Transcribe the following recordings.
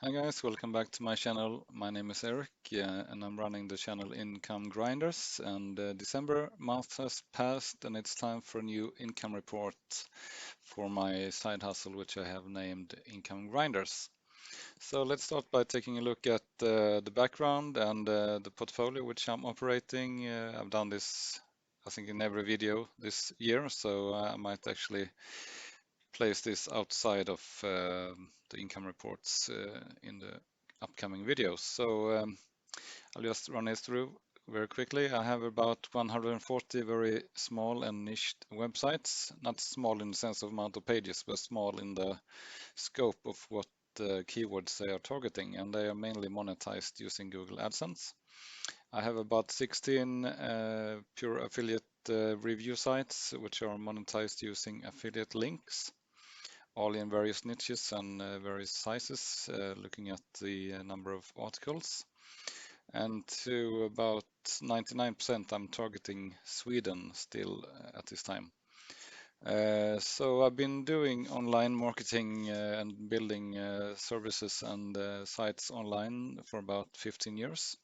Hi guys, welcome back to my channel. My name is Eric and I'm running the channel Income Grinders, and December month has passed and it's time for a new income report for my side hustle, which I have named Income Grinders. So let's start by taking a look at the background and the portfolio which I'm operating. I've done this I think in every video this year, so I might actually place this outside of the income reports in the upcoming videos. So I'll just run this through very quickly. I have about 140 very small and niched websites, not small in the sense of amount of pages, but small in the scope of what keywords they are targeting, and they are mainly monetized using Google AdSense. I have about 16 pure affiliate review sites which are monetized using affiliate links, all in various niches and various sizes, looking at the number of articles. And to about 99% I'm targeting Sweden still at this time. So I've been doing online marketing and building services and sites online for about 15 years.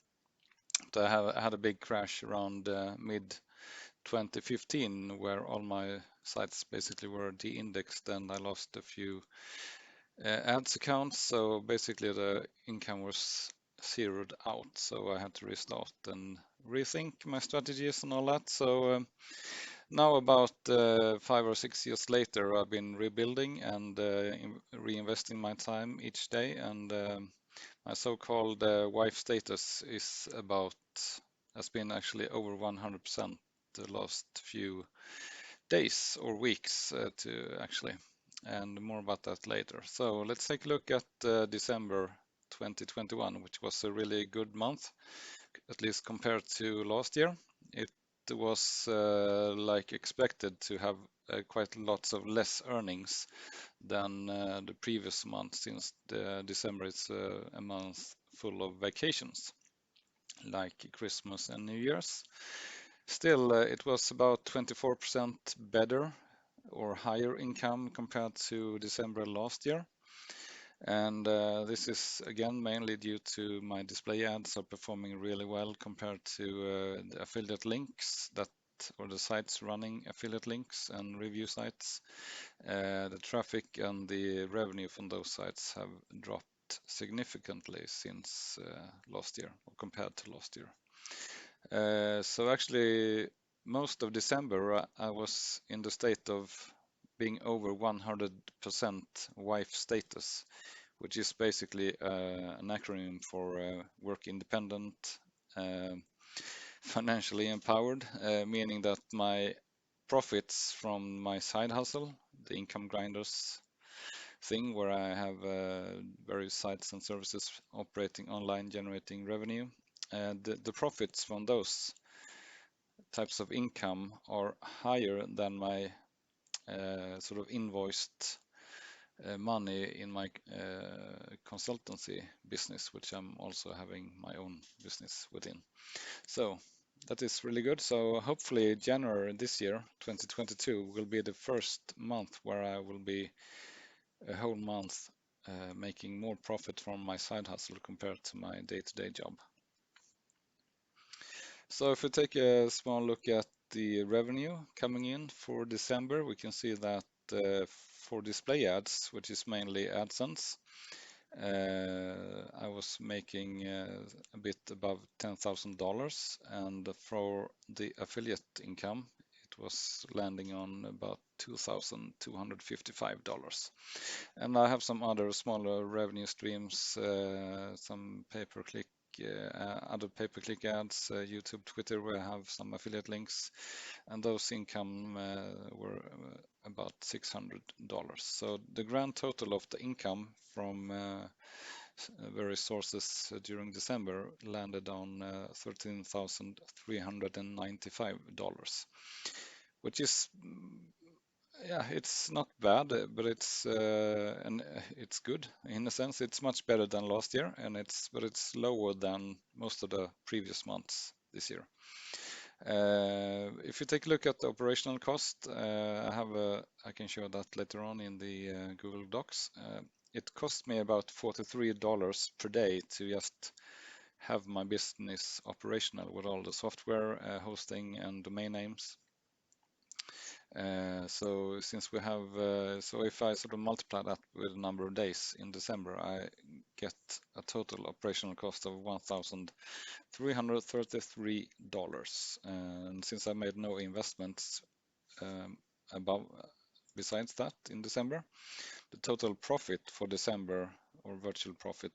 But I had a big crash around mid 2015 where all my sites basically were de-indexed and I lost a few ads accounts, so basically the income was zeroed out, so I had to restart and rethink my strategies and all that. So now about 5 or 6 years later, I've been rebuilding and reinvesting my time each day, and my so-called wife status has been actually over 100% the last few days or weeks to actually, and more about that later. So let's take a look at December 2021, which was a really good month, at least compared to last year. It was like expected to have quite lots of less earnings than the previous month, since December is a month full of vacations like Christmas and New Year's. Still, it was about 24% better or higher income compared to December last year. And this is again mainly due to my display ads are performing really well compared to the affiliate links or the sites running affiliate links and review sites. The traffic and the revenue from those sites have dropped significantly since last year or compared to last year. So actually, most of December I was in the state of being over 100% wife status, which is basically an acronym for work independent, uh, financially empowered, meaning that my profits from my side hustle, the Income Grinders thing, where I have various sites and services operating online, generating revenue, the profits from those types of income are higher than my sort of invoiced money in my consultancy business, which I'm also having my own business within. So that is really good. So hopefully January this year, 2022, will be the first month where I will be a whole month making more profit from my side hustle compared to my day-to-day job. So if we take a small look at the revenue coming in for December, we can see that for display ads, which is mainly AdSense, I was making a bit above $10,000, and for the affiliate income, it was landing on about $2,255. And I have some other smaller revenue streams, some pay-per-click, other pay-per-click ads, YouTube, Twitter, where I have some affiliate links, and those income were about $600. So the grand total of the income from various sources during December landed on $13,395, which is yeah, it's not bad, but it's good in a sense. It's much better than last year, but it's lower than most of the previous months this year. If you take a look at the operational cost, I can show that later on in the Google Docs. it cost me about $43 per day to just have my business operational with all the software, hosting and domain names. So since we have, so if I sort of multiply that with the number of days in December, I get a total operational cost of $1,333. And since I made no investments above besides that in December, the total profit for December, or virtual profit,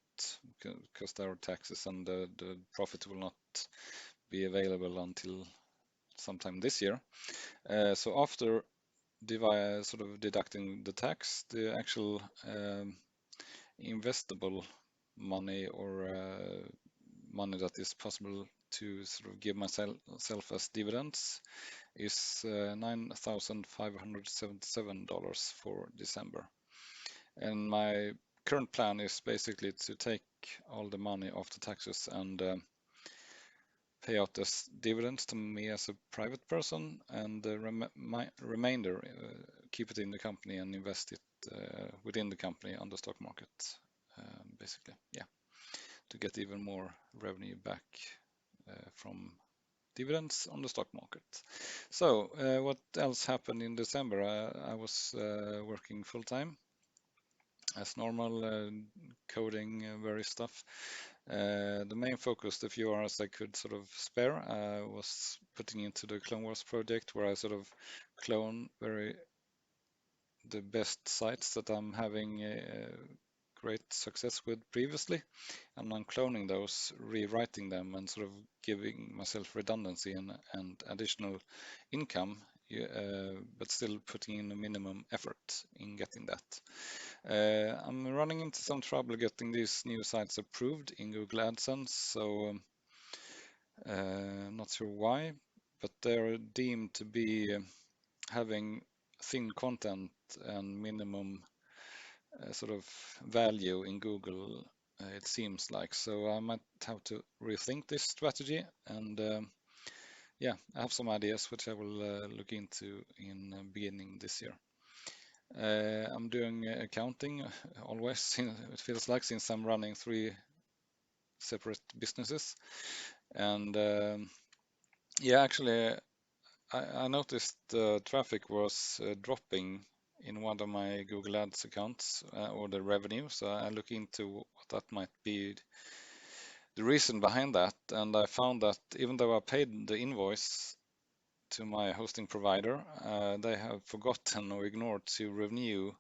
because there are taxes and the profit will not be available until sometime this year. So after sort of deducting the tax, the actual investable money, or money that is possible to sort of give myself as dividends, is $9,577 for December. And my current plan is basically to take all the money after taxes and pay out as dividends to me as a private person, and the remainder keep it in the company and invest it within the company on the stock market, basically, yeah, to get even more revenue back from dividends on the stock market. So what else happened in December? I was working full time as normal, coding various stuff. The main focus, the few hours I could sort of spare, was putting into the Clone Wars project, where I sort of clone the best sites that I'm having great success with previously, and I'm cloning those, rewriting them, and sort of giving myself redundancy and additional income, but still putting in a minimum effort in getting that. I'm running into some trouble getting these new sites approved in Google AdSense, so not sure why, but they're deemed to be having thin content and minimum sort of value in Google, it seems like. So I might have to rethink this strategy, and yeah, I have some ideas which I will look into in beginning this year. I'm doing accounting always, it feels like, since I'm running 3 separate businesses. And yeah, actually, I noticed the traffic was dropping in one of my Google Ads accounts, or the revenue. So I look into what that might be, the reason behind that. And I found that even though I paid the invoice to my hosting provider, they have forgotten or ignored to renew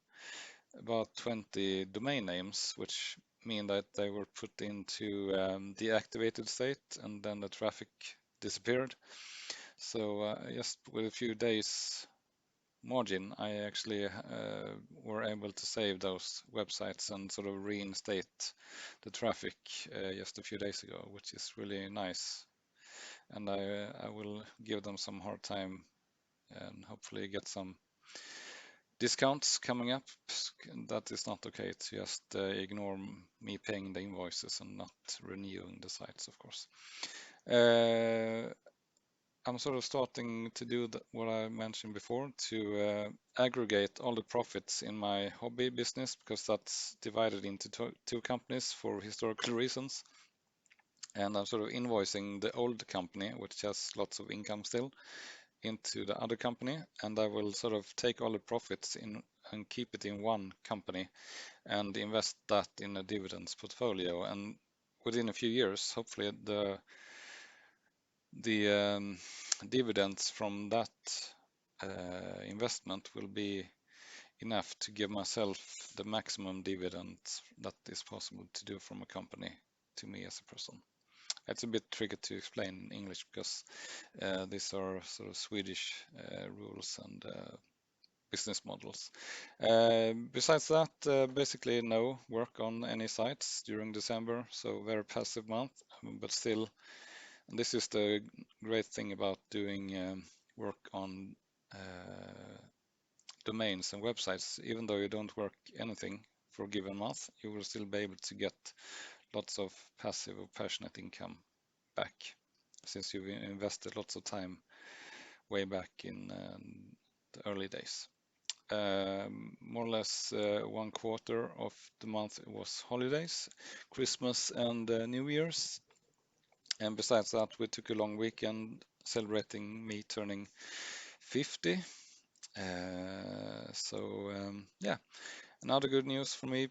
about 20 domain names, which mean that they were put into deactivated state, and then the traffic disappeared. So just with a few days margin, I actually were able to save those websites and sort of reinstate the traffic just a few days ago, which is really nice. And I will give them some hard time and hopefully get some discounts coming up. That is not okay to just ignore me paying the invoices and not renewing the sites, of course. I'm sort of starting to do what I mentioned before, to aggregate all the profits in my hobby business, because that's divided into two companies for historical reasons. And I'm sort of invoicing the old company, which has lots of income still, into the other company, and I will sort of take all the profits in and keep it in one company and invest that in a dividends portfolio. And within a few years, hopefully the dividends from that investment will be enough to give myself the maximum dividend that is possible to do from a company to me as a person. It's a bit tricky to explain in English, because these are sort of Swedish rules and business models. Besides that, basically no work on any sites during December, so very passive month, but still, and this is the great thing about doing work on domains and websites. Even though you don't work anything for a given month, you will still be able to get lots of passive or passionate income back, since you've invested lots of time way back in the early days. more or less 1/4 of the month was holidays, Christmas and New Year's. And besides that, we took a long weekend celebrating me turning 50. Yeah, another good news for me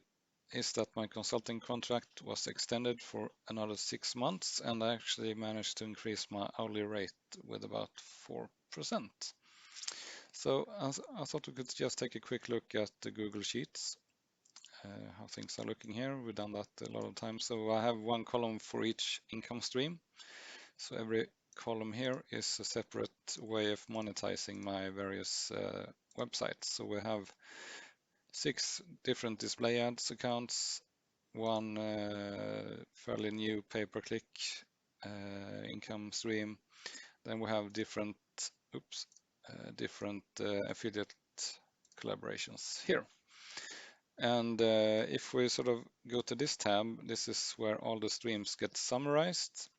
is that my consulting contract was extended for another 6 months, and I actually managed to increase my hourly rate with about 4%. So I thought we could just take a quick look at the Google Sheets, how things are looking here. We've done that a lot of times. So I have one column for each income stream. So every column here is a separate way of monetizing my various websites. So we have 6 different display ads accounts, one fairly new pay-per-click income stream. Then we have different affiliate collaborations here. And if we sort of go to this tab, this is where all the streams get summarized.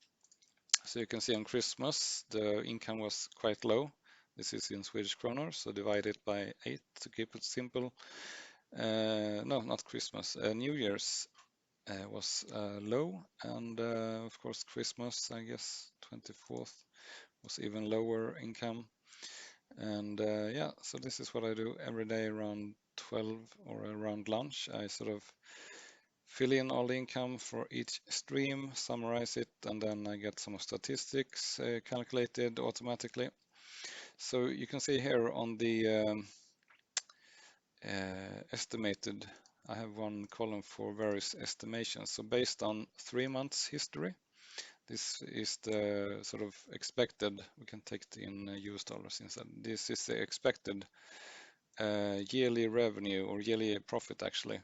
So you can see on Christmas, the income was quite low. This is in Swedish kronor, so divide it by 8 to keep it simple. No, not Christmas. New Year's was low, and of course Christmas, I guess 24th was even lower income. And yeah, so this is what I do every day around 12 or around lunch. I sort of fill in all the income for each stream, summarize it, and then I get some statistics calculated automatically. So you can see here on the estimated, I have one column for various estimations. So based on 3 months history, this is the sort of expected, we can take it in US dollars instead. This is the expected yearly revenue or yearly profit actually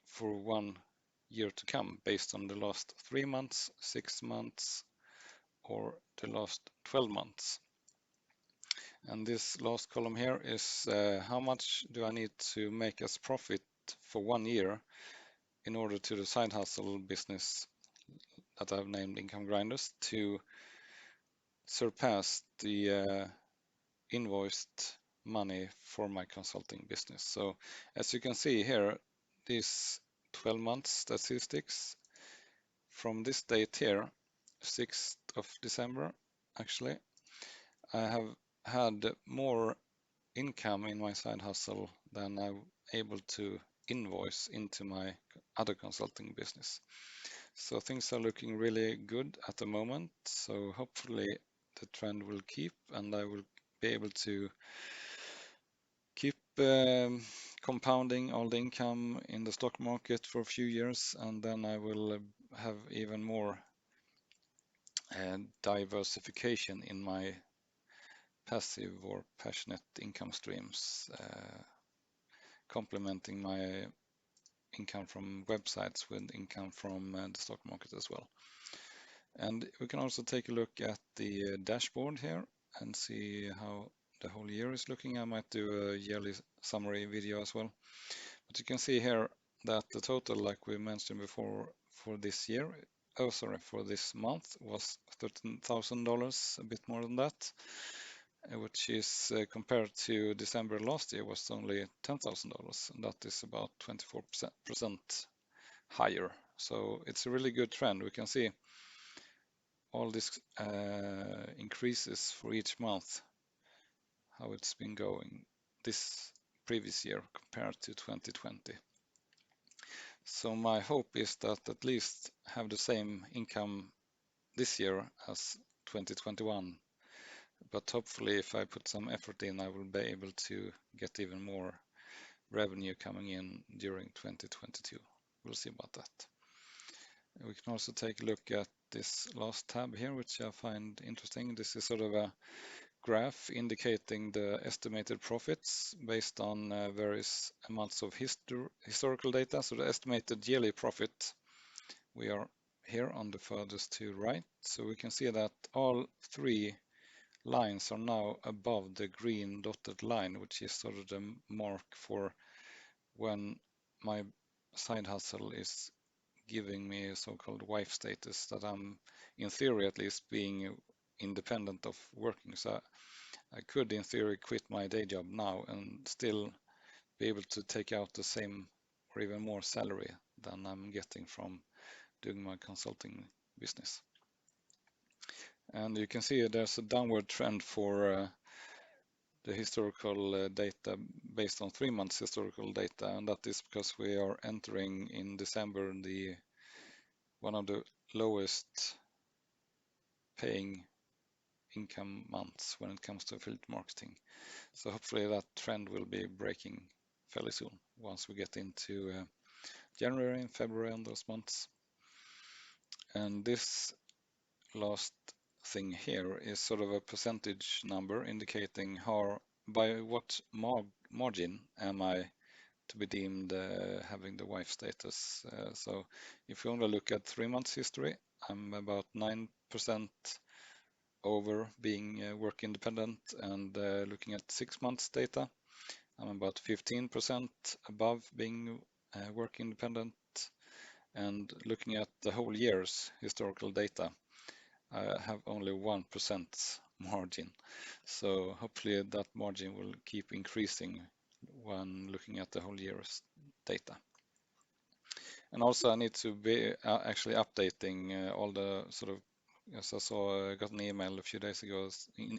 for 1 year to come based on the last 3 months, 6 months, or the last 12 months. And this last column here is how much do I need to make as profit for 1 year in order to the side hustle business that I've named Income Grinders to surpass the invoiced money for my consulting business. So as you can see here, these 12 months statistics from this date here, 6th of December, actually, I have had more income in my side hustle than I'm able to invoice into my other consulting business. So things are looking really good at the moment. So hopefully the trend will keep and I will be able to keep compounding all the income in the stock market for a few years, and then I will have even more diversification in my passive or passionate income streams, complementing my income from websites with income from the stock market as well. And we can also take a look at the dashboard here and see how the whole year is looking. I might do a yearly summary video as well. But you can see here that the total, like we mentioned before, for this year, for this month was $13,000, a bit more than that, which is compared to December last year was only $10,000, and that is about 24% higher. So it's a really good trend. We can see all these increases for each month, how it's been going this previous year compared to 2020. So my hope is that at least have the same income this year as 2021. But hopefully if I put some effort in, I will be able to get even more revenue coming in during 2022. We'll see about that. We can also take a look at this last tab here, which I find interesting. This is sort of a graph indicating the estimated profits based on various amounts of historical data. So the estimated yearly profit, we are here on the furthest to right. So we can see that all 3 lines are now above the green dotted line, which is sort of the mark for when my side hustle is giving me a so-called wife status, that I'm, in theory at least, being independent of working. So I could, in theory, quit my day job now and still be able to take out the same or even more salary than I'm getting from doing my consulting business. And you can see there's a downward trend for the historical data based on 3 months historical data, and that is because we are entering in December the one of the lowest paying income months when it comes to affiliate marketing. So hopefully that trend will be breaking fairly soon once we get into January and February and those months. And this last thing here is sort of a percentage number indicating how, by what margin am I to be deemed having the wife status. So if you only look at 3 months history, I'm about 9% over being work independent, and looking at 6 months data, I'm about 15% above being work independent, and looking at the whole year's historical data, I have only 1% margin. So hopefully that margin will keep increasing when looking at the whole year's data. And also I need to be actually updating all the sort of, as I saw, I got an email a few days ago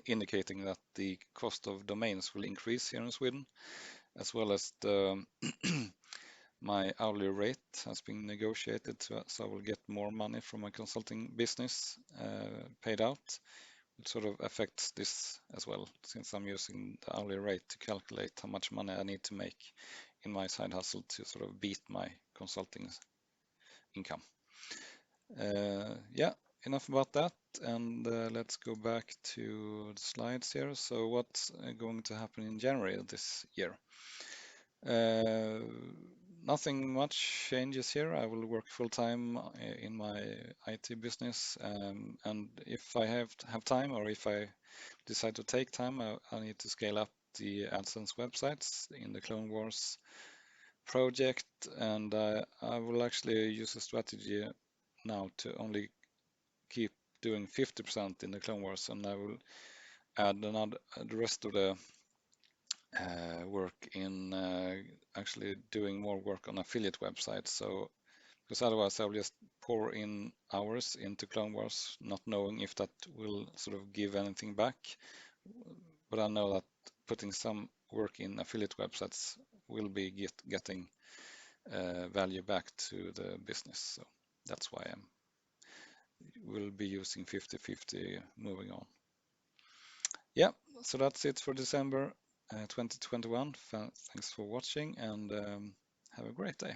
indicating that the cost of domains will increase here in Sweden, as well as the my hourly rate has been negotiated, so I will get more money from my consulting business paid out. It sort of affects this as well, since I'm using the hourly rate to calculate how much money I need to make in my side hustle to sort of beat my consulting income. Yeah, enough about that, and let's go back to the slides here. So what's going to happen in January this year? Nothing much changes here. I will work full time in my IT business, and if I have time, or if I decide to take time, I need to scale up the AdSense websites in the Clone Wars project, and I will actually use a strategy now to only keep doing 50% in the Clone Wars, and I will add the rest of the work in actually doing more work on affiliate websites. So, because otherwise I'll just pour in hours into Clone Wars, not knowing if that will sort of give anything back. But I know that putting some work in affiliate websites will be getting value back to the business. So that's why I will be using 50-50 moving on. Yeah, so that's it for December 2021. Thanks for watching, and have a great day.